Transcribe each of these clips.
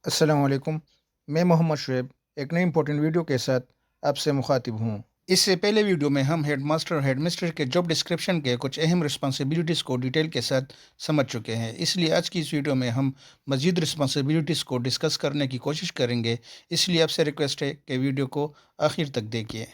السلام علیکم، میں محمد شعیب ایک نئی امپورٹنٹ ویڈیو کے ساتھ آپ سے مخاطب ہوں۔ اس سے پہلے ویڈیو میں ہم ہیڈ ماسٹر اور ہیڈ مسٹر کے جاب ڈسکرپشن کے کچھ اہم رسپانسبلٹیز کو ڈیٹیل کے ساتھ سمجھ چکے ہیں، اس لیے آج کی اس ویڈیو میں ہم مزید رسپانسبلٹیز کو ڈسکس کرنے کی کوشش کریں گے، اس لیے آپ سے ریکویسٹ ہے کہ ویڈیو کو آخر تک دیکھیے۔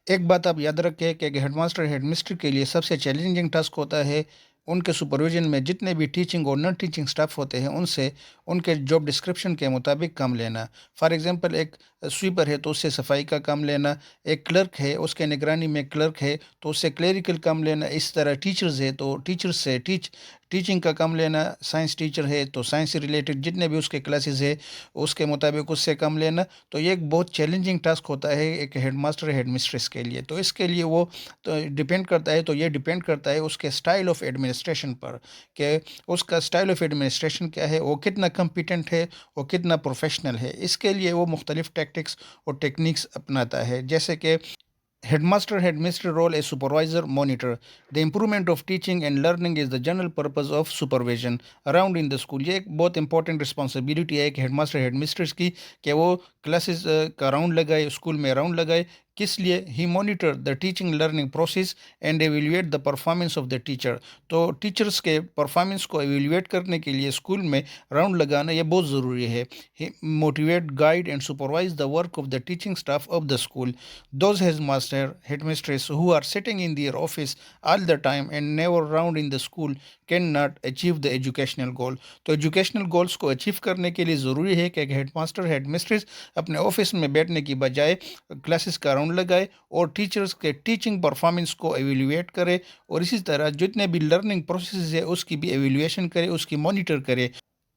ایک بات آپ یاد رکھیں کہ ہیڈ ماسٹر ہیڈ مسٹر کے لیے سب سے چیلنجنگ ٹاسک ہوتا ہے ان کے سپرویژن میں جتنے بھی ٹیچنگ اور نان ٹیچنگ سٹاف ہوتے ہیں ان سے ان کے جاب ڈسکرپشن کے مطابق کام لینا۔ فار ایگزامپل ایک سویپر ہے تو اس سے صفائی کا کام لینا، ایک کلرک ہے اس کے نگرانی میں کلرک ہے تو اس سے کلیریکل کام لینا، اس طرح ٹیچرز ہے تو ٹیچرز سے ٹیچنگ کا کام لینا، سائنس ٹیچر ہے تو سائنس سے ریلیٹڈ جتنے بھی اس کے کلاسز ہے اس کے مطابق اس سے کام لینا۔ تو یہ ایک بہت چیلنجنگ ٹاسک ہوتا ہے ایک ہیڈ ماسٹر ہیڈ مسٹریس کے لیے، تو اس کے لیے وہ تو ڈپینڈ کرتا ہے، تو یہ ڈپینڈ کرتا ہے اس کے اسٹائل آف ایڈمنسٹریشن پر کہ اس کا اسٹائل آف ایڈمنسٹریشن کیا ہے، وہ کتنا کمپیٹنٹ ہے، وہ کتنا پروفیشنل ہے۔ اس کے لیے وہ مختلف ٹیکٹکس اور ٹیکنیکس اپناتا ہے، جیسے کہ Headmaster Headmaster role as supervisor monitor. The improvement of teaching and learning is the general purpose of supervision around in the school. یہ ایک بہت امپورٹنٹ رسپانسبلٹی ہے کہ ہیڈ ماسٹر ہیڈ مسٹرس کی کہ وہ کلاسز کا راؤنڈ لگائے، اسکول میں راؤنڈ لگائے۔ کس لیے؟ He monitor the teaching learning process and evaluate the performance of the teacher. تو ٹیچرس کے پرفارمنس کو ایویلویٹ کرنے کے لیے اسکول میں راؤنڈ لگانا یہ بہت ضروری ہے۔ Motivate guide and supervise the work of the teaching staff of the school. Those headmistress who are sitting in their office all the time and never around in the school cannot achieve the educational goal. تو educational goals کو achieve کرنے کے لیے ضروری ہے کہ head master head mistress اپنے office میں بیٹھنے کی بجائے کلاسز کا راؤنڈ لگائے اور ٹیچرز کے ٹیچنگ پرفارمنس کو ایویلویٹ کرے، اور اسی طرح جتنے بھی لرننگ پروسیسز ہے اس کی بھی ایویلویشن کرے، اس کی مانیٹر کرے۔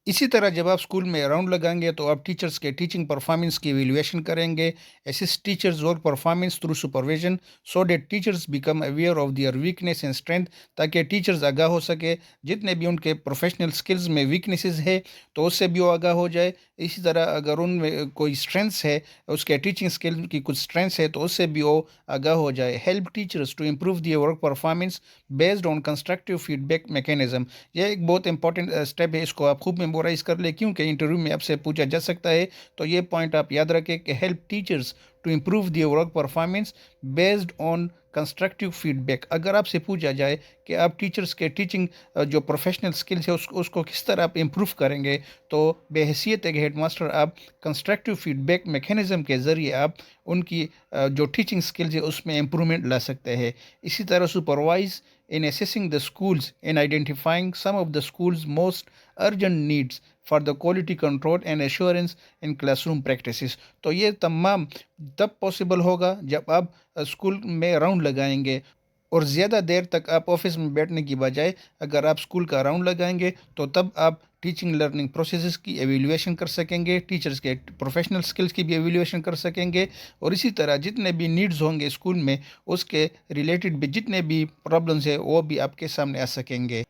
اسی طرح جب آپ اسکول میں راؤنڈ لگائیں گے تو آپ ٹیچرز کے ٹیچنگ پرفارمنس کی ایویلویشن کریں گے، assist teachers work performance through supervision so that teachers become aware of their weakness and strength, تاکہ ٹیچرز آگاہ ہو سکے جتنے بھی ان کے پروفیشنل سکلز میں ویکنیسز ہے تو اس سے بھی وہ آگاہ ہو جائے۔ اسی طرح اگر ان میں کوئی اسٹرینتھس ہے، اس کے ٹیچنگ اسکل کی کچھ اسٹرینتھس ہے تو اس سے بھی وہ آگاہ ہو جائے۔ Help teachers to improve their work performance based on constructive feedback mechanism. یہ ایک بہت امپورٹنٹ اسٹیپ ہے، اس کو آپ خوب میمورائز کر لیں کیونکہ انٹرویو میں آپ سے پوچھا جا سکتا ہے، تو یہ پوائنٹ آپ یاد رکھیں کہ help teachers to improve their work performance based on constructive feedback. اگر آپ سے پوچھا جائے کہ آپ ٹیچرز کے ٹیچنگ جو پروفیشنل سکلز ہے اس کو کس طرح آپ امپروو کریں گے، تو بحیثیت ایک ہیڈ ماسٹر آپ کنسٹرکٹیو فیڈ بیک میکینزم کے ذریعے آپ ان کی جو ٹیچنگ سکلز ہے اس میں امپرومنٹ لا سکتے ہیں۔ اسی طرح supervise in assessing the schools and identifying some of the school's most urgent needs for the quality control and assurance in classroom practices۔ تو یہ تمام تب پاسبل ہوگا جب آپ اسکول میں راؤنڈ لگائیں گے، اور زیادہ دیر تک آپ آفس میں بیٹھنے کی بجائے اگر آپ اسکول کا راؤنڈ لگائیں گے تو تب آپ ٹیچنگ لرننگ پروسیسز کی ایویلویشن کر سکیں گے، ٹیچرز کے پروفیشنل سکلز کی بھی ایویلویشن کر سکیں گے، اور اسی طرح جتنے بھی نیڈز ہوں گے اسکول میں اس کے ریلیٹڈ بھی جتنے بھی پرابلمز ہیں وہ بھی آپ کے سامنے آ سکیں گے۔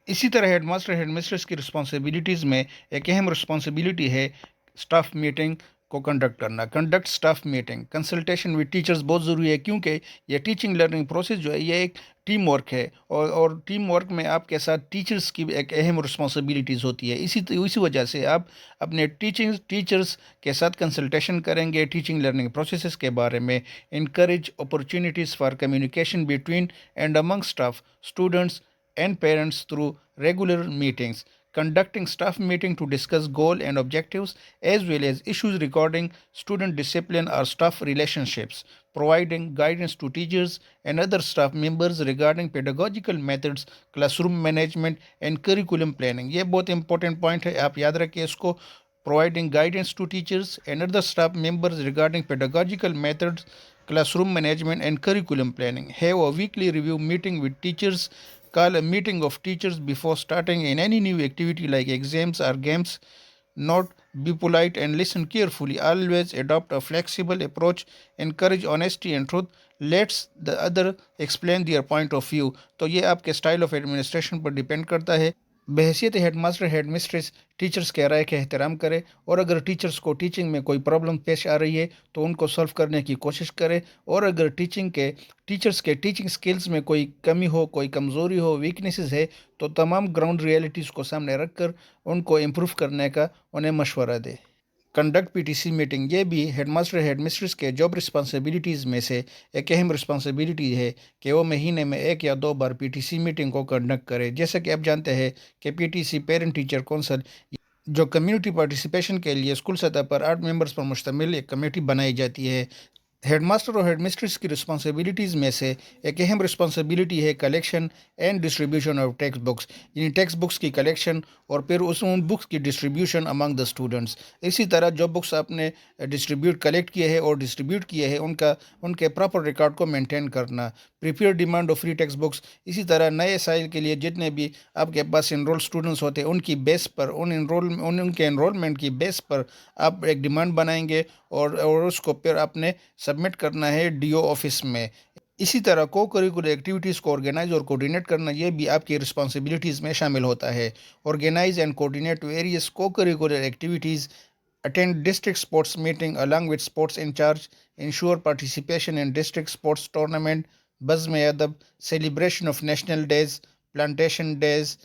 اسی طرح ہیڈ ماسٹر ہیڈ مسٹریس کی رسپانسبلٹیز میں ایک اہم رسپانسبلٹی ہے اسٹاف میٹنگ کو کنڈکٹ کرنا۔ Conduct staff meeting consultation with teachers بہت ضروری ہے کیونکہ یہ ٹیچنگ لرننگ پروسیس جو ہے یہ ایک ٹیم ورک ہے، اور ٹیم ورک میں آپ کے ساتھ ٹیچرز کی بھی ایک اہم رسپانسبلٹیز ہوتی ہے۔ اسی وجہ سے آپ اپنے ٹیچرز کے ساتھ کنسلٹیشن کریں گے ٹیچنگ لرننگ پروسیسز کے بارے میں۔ Encourage opportunities for communication between and Umang staff, students and parents through regular meetings. Conducting staff meeting to discuss goal and objectives as well as issues regarding student discipline or staff relationships. Providing guidance to teachers and other staff members regarding pedagogical methods, classroom management and curriculum planning. یہ بہت important point ہے، آپ یاد رکھیں اس کو۔ Providing guidance to teachers and other staff members regarding pedagogical methods, classroom management and curriculum planning. Have a weekly review meeting with teachers. Call a meeting of teachers before starting in any new activity like exams or games. Note, be polite and listen carefully. Always adopt a flexible approach. Encourage honesty and truth. Let the other explain their point of view. تو یہ آپ کے style of administration پر depend کرتا ہے۔ بحیثیت head master headmistress teachers کے رائے کا احترام کرے، اور اگر ٹیچرز کو ٹیچنگ میں کوئی پرابلم پیش آ رہی ہے تو ان کو سولو کرنے کی کوشش کرے، اور اگر ٹیچرز کے ٹیچنگ سکلز میں کوئی کمی ہو، کوئی کمزوری ہو، ویکنیسز ہے تو تمام گراؤنڈ ریئلٹیز کو سامنے رکھ کر ان کو امپروو کرنے کا انہیں مشورہ دے۔ کنڈکٹ PTC میٹنگ، یہ بھی ہیڈ ماسٹر ہیڈ مسٹرس کے جاب رسپانسبلٹیز میں سے ایک اہم رسپانسبلٹی ہے کہ وہ مہینے میں 1 یا 2 بار PTC میٹنگ کو کنڈکٹ کرے۔ جیسا کہ آپ جانتے ہیں کہ PTC پیرنٹ ٹیچر کونسل جو کمیونٹی پارٹیسپیشن کے لیے اسکول سطح پر 8 ممبرز پر مشتمل ایک کمیٹی بنائی جاتی ہے۔ ہیڈ ماسٹر اور ہیڈ مسٹرس کی رسپانسبلٹیز میں سے ایک اہم رسپانسبلٹی ہے collection and distribution of text books, یعنی ٹیکسٹ بکس کی کلیکشن اور پھر ان بکس کی ڈسٹریبیوشن امنگ دا اسٹوڈنٹس۔ اسی طرح جو بکس آپ نے کلیکٹ کیے ہیں اور ڈسٹریبیوٹ کیے ہیں ان کے پراپر ریکارڈ کو مینٹین کرنا، prepare demand of free text books. اسی طرح نئے سائل کے لیے جتنے بھی آپ کے پاس انرول اسٹوڈنٹس ہوتے ہیں ان کی بیس پر ان کے انرولمنٹ کی بیس پر آپ ایک ڈیمانڈ بنائیں گے اور اس کو پھر آپ نے سبمٹ کرنا ہے DO آفس میں۔ اسی طرح کو کریکولر ایکٹیویٹیز کو آرگنائز اور کوارڈینیٹ کرنا یہ بھی آپ کی رسپانسبلٹیز میں شامل ہوتا ہے۔ آرگنائز اینڈ کوارڈینیٹ ویریس کو curricular activities, attend district sports meeting along with sports in charge, ensure participation in district sports tournament، بزم ادب، celebration of national days, plantation days,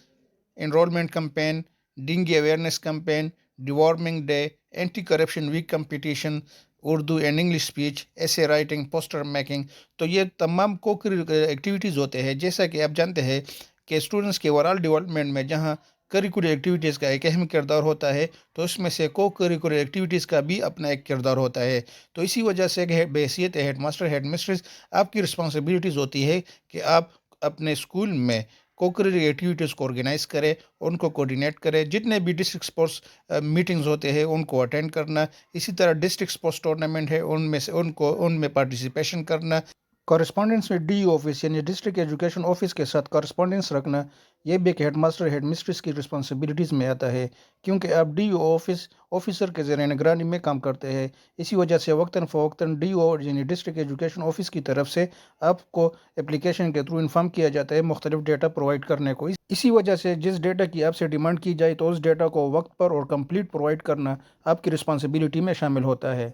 enrolment campaign, dengue awareness campaign, deworming day, anti corruption week competition, Urdu and English speech, essay writing, poster making. تو یہ تمام کو curricular activities ہوتے ہیں۔ جیسا کہ آپ جانتے ہیں کہ اسٹوڈنٹس کے اوورال ڈیولپمنٹ میں جہاں کریکولر ایکٹیویٹیز کا ایک اہم کردار ہوتا ہے تو اس میں سے کو کریکولر ایکٹیویٹیز کا بھی اپنا ایک کردار ہوتا ہے۔ تو اسی وجہ سے بحیثیت ہیڈ ماسٹر ہیڈ مسٹرس آپ کی رسپانسبلٹیز ہوتی ہے کہ آپ اپنے اسکول میں کوکریکولر ایکٹیویٹیز کو آرگنائز کرے، ان کو کوارڈینیٹ کرے، جتنے بھی ڈسٹرکٹ اسپورٹس میٹنگز ہوتے ہیں ان کو اٹینڈ کرنا، اسی طرح ڈسٹرکٹ اسپورٹس ٹورنامنٹ ہے ان میں پارٹیسپیشن کرنا، کورسپونڈنس میں DO آفس یعنی ڈسٹرکٹ ایجوکیشن آفس کے ساتھ کورسپونڈنس رکھنا، یہ بھی ایک ہیڈ ماسٹر ہیڈ مسٹرس کی رسپانسبلٹیز میں آتا ہے، کیونکہ آپ DO آفیسر کے زیر نگرانی میں کام کرتے ہیں۔ اسی وجہ سے وقتاً فوقتاً DO یعنی ڈسٹرکٹ ایجوکیشن آفس کی طرف سے آپ کو اپلیکیشن کے تھرو انفارم کیا جاتا ہے مختلف ڈیٹا پرووائڈ کرنے کو۔ اسی وجہ سے جس ڈیٹا کی آپ سے ڈیمانڈ کی جائے تو اس ڈیٹا کو وقت پر اور کمپلیٹ پرووائڈ کرنا آپ کی رسپانسبلٹی میں شامل ہوتا ہے۔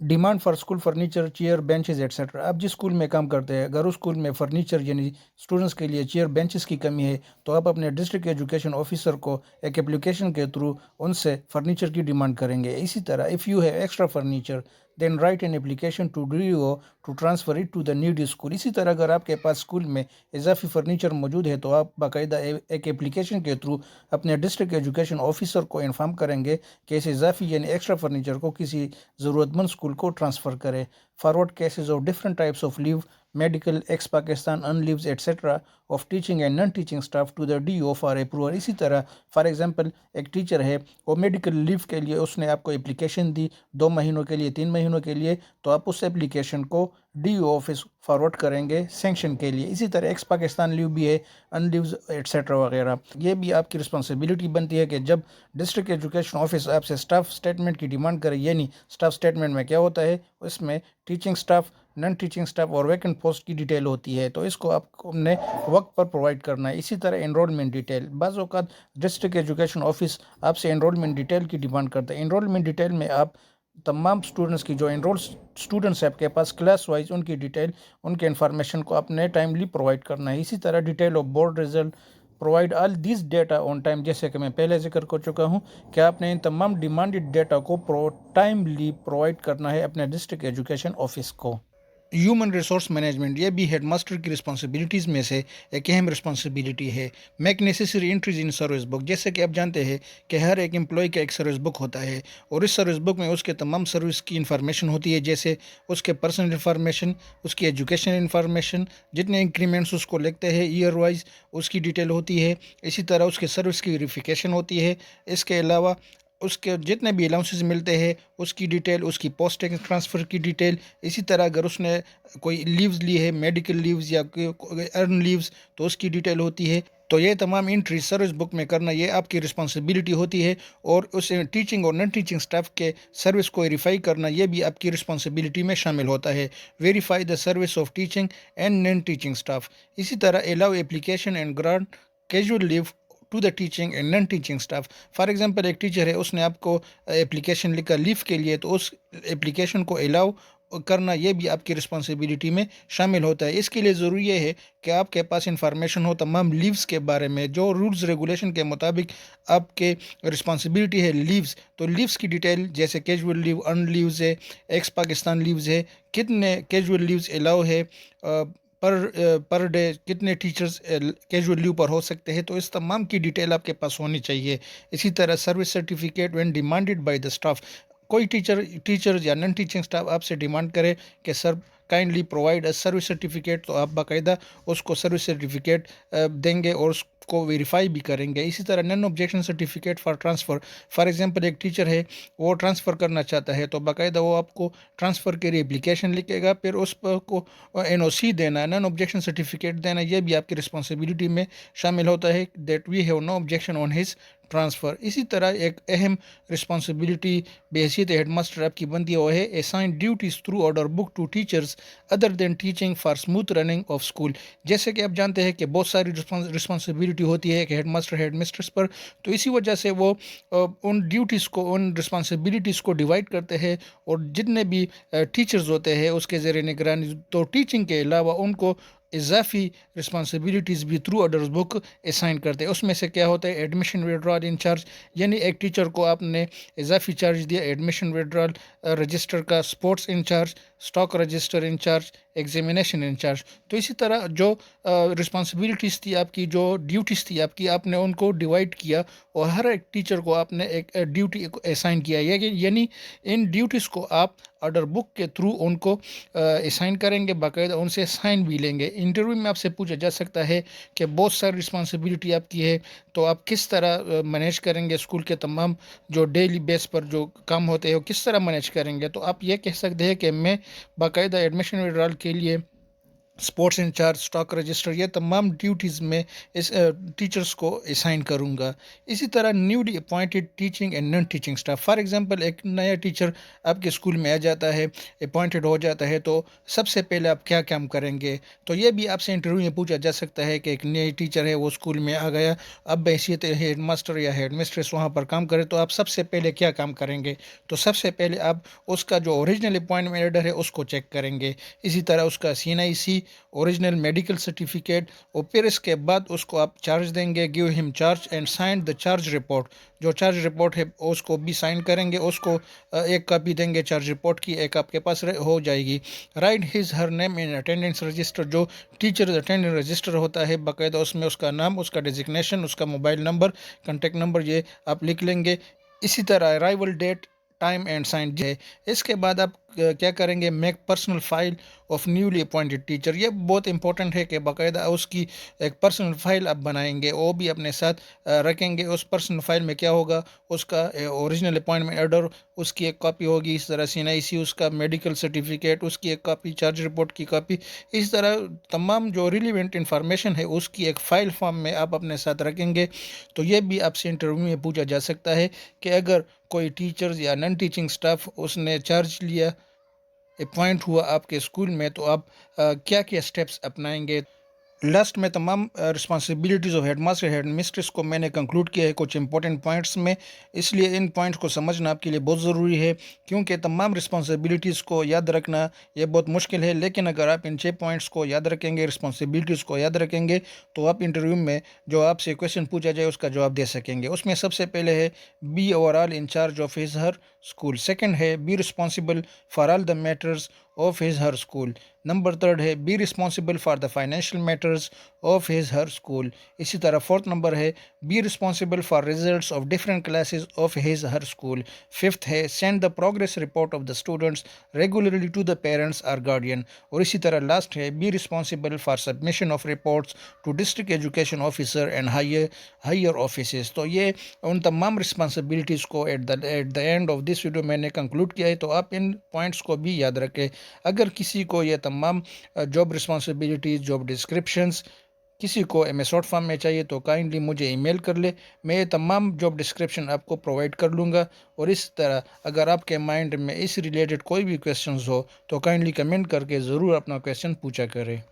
Demand for school furniture, chair, benches et cetera. آپ جس اسکول میں کام کرتے ہیں اگر اس اسکول میں فرنیچر یعنی اسٹوڈنٹس کے لیے چیئر بینچز کی کمی ہے تو آپ اپنے ڈسٹرکٹ ایجوکیشن آفیسر کو ایک اپلیکیشن کے تھرو ان سے فرنیچر کی ڈیمانڈ کریں گے۔ اسی طرح if you have extra furniture then write an application to DO to transfer it to the needy school. اسی طرح اگر آپ کے پاس اسکول میں اضافی فرنیچر موجود ہے تو آپ باقاعدہ ایک اپلیکیشن کے تھرو اپنے ڈسٹرکٹ ایجوکیشن آفیسر کو انفارم کریں گے کہ اس اضافی یعنی ایکسٹرا فرنیچر کو کسی ضرورت مند اسکول کو ٹرانسفر کرے۔ Forward cases of different types of leave, medical, ex Pakistan ان leaves etcetera of teaching and non teaching staff to the DO for approval. اسی طرح فار ایگزامپل ایک ٹیچر ہے وہ میڈیکل لیو کے لیے اس نے آپ کو اپلیکیشن دی 2 مہینوں کے لیے، 3 مہینوں کے لیے، تو آپ اس اپلیکیشن کو DO آفس فارورڈ کریں گے سینکشن کے لیے۔ اسی طرح ایکس پاکستان لیو بھی ہے، ان لیوز ایٹسیٹرا وغیرہ۔ یہ بھی آپ کی رسپانسبلٹی بنتی ہے کہ جب ڈسٹرکٹ ایجوکیشن آفس آپ سے اسٹاف اسٹیٹمنٹ کی ڈیمانڈ کرے، یعنی اسٹاف اسٹیٹمنٹ میں کیا ہوتا ہے، اس میں teaching staff, naan teaching staff اور ویکنٹ پوسٹ کی ڈیٹیل ہوتی ہے، تو اس کو آپ نے وقت پر پرووائڈ کرنا ہے۔ اسی طرح انرولمنٹ ڈیٹیل، بعض اوقات ڈسٹرکٹ ایجوکیشن آفس آپ سے انرولمنٹ ڈیٹیل کی ڈیمانڈ کرتا ہے۔ انرولمنٹ ڈیٹیل میں آپ تمام اسٹوڈنٹس کی جو انرول اسٹوڈنٹس ہیں آپ کے پاس کلاس وائز ان کی ڈیٹیل، ان کے انفارمیشن کو آپ نے ٹائملی پرووائڈ کرنا ہے۔ اسی طرح detail of board result, provide all these data on time, جیسے کہ میں پہلے ذکر کر چکا ہوں کہ آپ نے ان تمام ڈیمانڈڈ ڈیٹا کو ٹائملی پرووائڈ کرنا ہے اپنے ڈسٹرکٹ ایجوکیشن آفس کو۔ ہیومن ریسورس مینجمنٹ، یہ بھی ہیڈ ماسٹر کی رسپانسبلٹیز میں سے ایک اہم رسپانسبلٹی ہے۔ Make necessary entries in service book, جیسے کہ آپ جانتے ہیں کہ ہر ایک امپلائی کا ایک سروس بک ہوتا ہے اور اس سروس بک میں اس کے تمام سروس کی انفارمیشن ہوتی ہے، جیسے اس کے پرسنل انفارمیشن، اس کی ایجوکیشن انفارمیشن، جتنے انکریمنٹس اس کو لگتے ہیں ایئر وائز اس کی ڈیٹیل ہوتی ہے، اسی طرح اس کے سروس کی ویریفیکیشن ہوتی ہے۔ اس کے علاوہ اس کے جتنے بھی الاؤنسز ملتے ہیں اس کی ڈیٹیل، اس کی پوسٹ ٹرانسفر کی ڈیٹیل، اسی طرح اگر اس نے کوئی لیوز لی ہے، میڈیکل لیوز یا ارن لیوز، تو اس کی ڈیٹیل ہوتی ہے۔ تو یہ تمام انٹری سروس بک میں کرنا یہ آپ کی رسپانسبلٹی ہوتی ہے، اور اس ٹیچنگ اور نان ٹیچنگ اسٹاف کے سروس کو ویریفائی کرنا یہ بھی آپ کی رسپانسبلٹی میں شامل ہوتا ہے۔ Verify the service of teaching and non teaching staff. اسی طرح allow application and grant casual leave to the teaching and non teaching staff. For example ایک ٹیچر ہے، اس نے آپ کو اپلیکیشن لکھا لیو کے لیے، تو اس اپلیکیشن کو الاؤ کرنا یہ بھی آپ کی رسپانسبلٹی میں شامل ہوتا ہے۔ اس کے لیے ضروری یہ ہے کہ آپ کے پاس انفارمیشن ہو تمام لیوز کے بارے میں، جو رولز ریگولیشن کے مطابق آپ کے رسپانسبلٹی ہے لیوز، تو لیوز کی ڈیٹیل جیسے کیجول لیو، ارن لیوز ہے، ایکس پاکستان لیوز ہے، کتنے کیجول لیوز الاؤ ہے پر ڈے، کتنے ٹیچرز کیجول لیو پر ہو سکتے ہیں، تو اس تمام کی ڈیٹیل آپ کے پاس ہونی چاہیے۔ اسی طرح service certificate when demanded by the staff, کوئی ٹیچر یا نان ٹیچنگ اسٹاف آپ سے ڈیمانڈ کرے کہ sir kindly provide a service certificate, تو آپ باقاعدہ اس کو سروس سرٹیفکیٹ دیں گے اور اس کو ویریفائی بھی کریں گے۔ اسی طرح naan objection certificate for transfer, for example ایک ٹیچر ہے وہ ٹرانسفر کرنا چاہتا ہے، تو باقاعدہ وہ آپ کو ٹرانسفر کے لیے اپلیکیشن لکھے گا، پھر اس پر کو این او سی دینا، نان آبجیکشن سرٹیفکیٹ دینا، یہ بھی آپ کی رسپانسبلٹی میں شامل ہوتا ہے that we have no objection on his transfer. اسی طرح ایک اہم رسپانسبلٹی بحیثیت ہیڈ ماسٹر آپ کی بنتی ہے، وہ ہے assign duties through order book to teachers other than teaching for smooth running of school. جیسے کہ آپ جانتے ہیں کہ بہت ساری رسپانسبلٹی ہوتی ہے کہ ہیڈ ماسٹر ہیڈ مسٹرس پر، تو اسی وجہ سے وہ ان ڈیوٹیز کو، ان رسپانسبلٹیز کو ڈیوائڈ کرتے ہیں، اور جتنے بھی ٹیچرز ہوتے ہیں اس کے زیر نگرانی، تو ٹیچنگ کے علاوہ ان کو اضافی رسپانسبلٹیز بھی تھرو آرڈرز بک اسائن کرتے ہیں۔ اس میں سے کیا ہوتا ہے ایڈمیشن وڈرال انچارج، یعنی ایک ٹیچر کو آپ نے اضافی چارج دیا ایڈمیشن وڈرال رجسٹر کا، sports incharge, stock register incharge, examination incharge. تو اسی طرح جو رسپانسبلٹیز تھی آپ کی، جو ڈیوٹیز تھی آپ کی، آپ نے ان کو ڈیوائڈ کیا اور ہر ایک ٹیچر کو آپ نے ایک ڈیوٹی اسائن کیا، یعنی ان ڈیوٹیز کو آپ آرڈر بک کے تھرو ان کو اسائن کریں گے، باقاعدہ ان سے سائن بھی لیں گے۔ انٹرویو میں آپ سے پوچھا جا سکتا ہے کہ بہت ساری رسپانسبلٹی آپ کی ہے، تو آپ کس طرح مینیج کریں گے اسکول کے تمام جو ڈیلی بیس پر جو کام ہوتے ہیں وہ کس طرح مینیج کریں گے، تو آپ یہ کہہ سکتے ہیں کہ میں باقاعدہ ایڈمیشن وڈرال کے لیے اسپورٹس انچارج، اسٹاک رجسٹر، یہ تمام ڈیوٹیز میں اس ٹیچرز کو اسائن کروں گا۔ اسی طرح newly appointed teaching and non teaching staff, for example ایک نیا ٹیچر آپ کے اسکول میں آ جاتا ہے، اپوائنٹڈ ہو جاتا ہے، تو سب سے پہلے آپ کیا کام کریں گے، تو یہ بھی آپ سے انٹرویو میں پوچھا جا سکتا ہے کہ ایک نئے ٹیچر ہے وہ اسکول میں آ گیا، اب بحیثیت ہیڈ ماسٹر یا ہیڈ مسٹریس وہاں پر کام کرے، تو آپ سب سے پہلے کیا کام کریں گے، تو سب سے پہلے آپ اس کا جو اوریجنل اپوائنٹمنٹ لیٹر ہے اس کو چیک کریں گے۔ اسی طرح اس کا سی این آئی سی، اوریجنل میڈیکل سرٹیفکیٹ، اور پھر اس کے بعد اس کو آپ چارج دیں گے، give him charge and sign the charge report, جو چارج رپورٹ ہے اس کو بھی سائن کریں گے، اس کو ایک کاپی دیں گے چارج رپورٹ کی، ایک آپ کے پاس ہو جائے گی۔ رائٹ ہز ہر نیم ان اٹینڈنس رجسٹر، جو ٹیچر اٹینڈنس رجسٹر ہوتا ہے باقاعدہ اس میں اس کا نام، اس کا ڈیزگنیشن، اس کا موبائل نمبر، کانٹیکٹ نمبر، یہ آپ لکھ لیں گے۔ اسی طرح arrival date, time and sign ہے۔ اس کے بعد آپ کیا کریں گے، make personal file of newly appointed teacher, یہ بہت امپورٹنٹ ہے کہ باقاعدہ اس کی ایک پرسنل فائل آپ بنائیں گے، وہ بھی اپنے ساتھ رکھیں گے۔ اس پرسنل فائل میں کیا ہوگا، اس کا اوریجنل اپوائنٹمنٹ آرڈر، اس کی ایک کاپی ہوگی، اس طرح سی این آئی سی، اس کا میڈیکل سرٹیفکیٹ، اس کی ایک کاپی، چارج رپورٹ کی کاپی، اس طرح تمام جو ریلیونٹ انفارمیشن ہے اس کی ایک فائل فارم میں آپ اپنے ساتھ رکھیں گے۔ تو یہ بھی آپ سے انٹرویو میں پوچھا جا سکتا ہے کہ اگر کوئی ٹیچرز یا نان ٹیچنگ سٹاف اس نے چارج لیا، اپوائنٹ ہوا آپ کے اسکول میں، تو آپ کیا کیا سٹیپس اپنائیں گے۔ لاسٹ میں تمام responsibilities of head master head mistress کو میں نے کنکلوڈ کیا ہے کچھ امپورٹنٹ پوائنٹس میں، اس لیے ان پوائنٹس کو سمجھنا آپ کے لیے بہت ضروری ہے، کیونکہ تمام رسپانسبلٹیز کو یاد رکھنا یہ بہت مشکل ہے، لیکن اگر آپ ان 6 پوائنٹس کو یاد رکھیں گے، رسپانسبلٹیز کو یاد رکھیں گے، تو آپ انٹرویو میں جو آپ سے کویشچن پوچھا جائے اس کا جواب دے سکیں گے۔ اس میں سب سے پہلے ہے be overall in charge of his her school, second ہے be responsible for all the matters of his her school, number third ہے be responsible for the financial matters of his her school, اسی طرح fourth number ہے be responsible for results of different classes of his her school, fifth ہے send the progress report of the students regularly to the parents اور guardian, اور اسی طرح last ہے be responsible for submission of reports to district education officer and higher offices. تو یہ ان تمام رسپانسبلٹیز کو at the end of this video میں نے کنکلوڈ کیا ہے، تو آپ ان پوائنٹس کو بھی یاد رکھیں۔ اگر کسی کو یہ تمام جاب رسپانسبلٹیز، جاب ڈسکرپشنز کسی کو ایم ایس ورڈ فارم میں چاہیے تو کائنڈلی مجھے ای میل کر لے، میں یہ تمام جاب ڈسکرپشن آپ کو پرووائڈ کر لوں گا۔ اور اس طرح اگر آپ کے مائنڈ میں اس ریلیٹڈ کوئی بھی کویسچنز ہو تو کائنڈلی کمنٹ کر کے ضرور اپنا کویسچن پوچھا کریں۔